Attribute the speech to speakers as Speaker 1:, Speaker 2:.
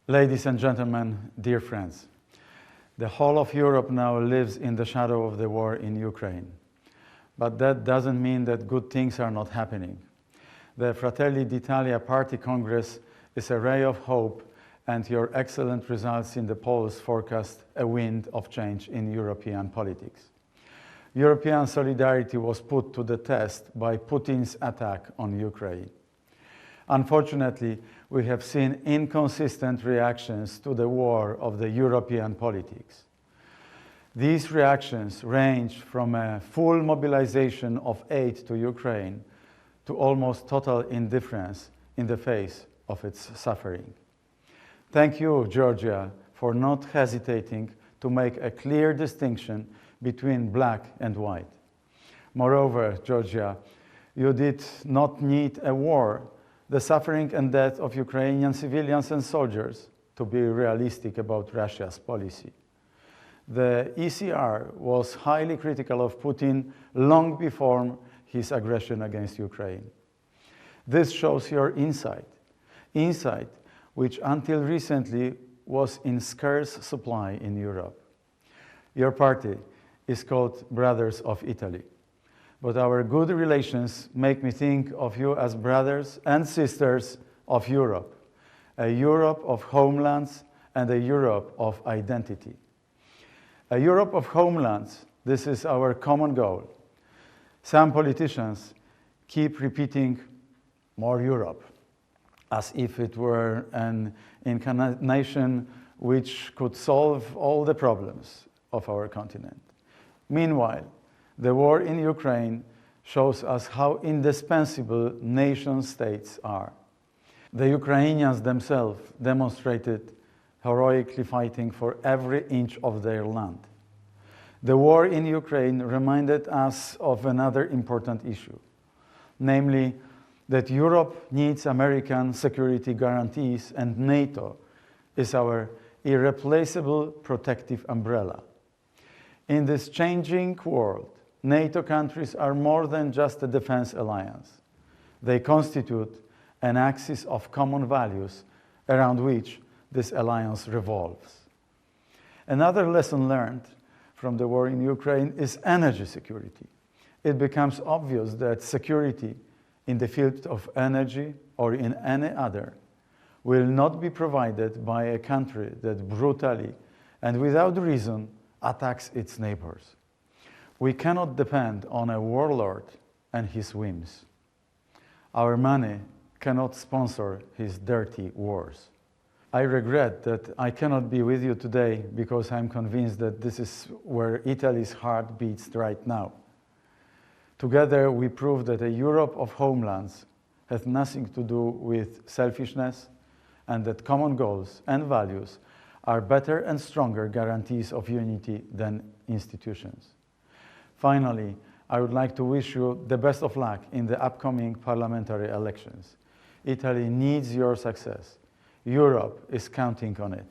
Speaker 1: Ladies and gentlemen, dear friends, the whole of Europe now lives in the shadow of the war in Ukraine. But that doesn't mean that good things are not happening. The Fratelli d'Italia Party Congress is a ray of hope, and your excellent results in the polls forecast a wind of change in European politics. European solidarity was put to the test by Putin's attack on Ukraine. Unfortunately, we have seen inconsistent reactions to the war of the European politics. These reactions range from a full mobilization of aid to Ukraine to almost total indifference in the face of its suffering. Thank you, Giorgia, for not hesitating to make a clear distinction between black and white. Moreover, Giorgia, you did not need a war, the suffering and death of Ukrainian civilians and soldiers, to be realistic about Russia's policy. The ECR was highly critical of Putin long before his aggression against Ukraine. This shows your insight which until recently was in scarce supply in Europe. Your party is called Brothers of Italy. But our good relations make me think of you as brothers and sisters of Europe, a Europe of homelands and a Europe of identity. A Europe of homelands, this is our common goal. Some politicians keep repeating more Europe, as if it were an incarnation which could solve all the problems of our continent. Meanwhile, the war in Ukraine shows us how indispensable nation-states are. The Ukrainians themselves demonstrated heroically fighting for every inch of their land. The war in Ukraine reminded us of another important issue, namely that Europe needs American security guarantees and NATO is our irreplaceable protective umbrella. In this changing world, NATO countries are more than just a defense alliance. They constitute an axis of common values around which this alliance revolves. Another lesson learned from the war in Ukraine is energy security. It becomes obvious that security in the field of energy or in any other will not be provided by a country that brutally and without reason attacks its neighbors. We cannot depend on a warlord and his whims. Our money cannot sponsor his dirty wars. I regret that I cannot be with you today because I'm convinced that this is where Italy's heart beats right now. Together we prove that a Europe of homelands has nothing to do with selfishness and that common goals and values are better and stronger guarantees of unity than institutions. Finally, I would like to wish you the best of luck in the upcoming parliamentary elections. Italy needs your success. Europe is counting on it.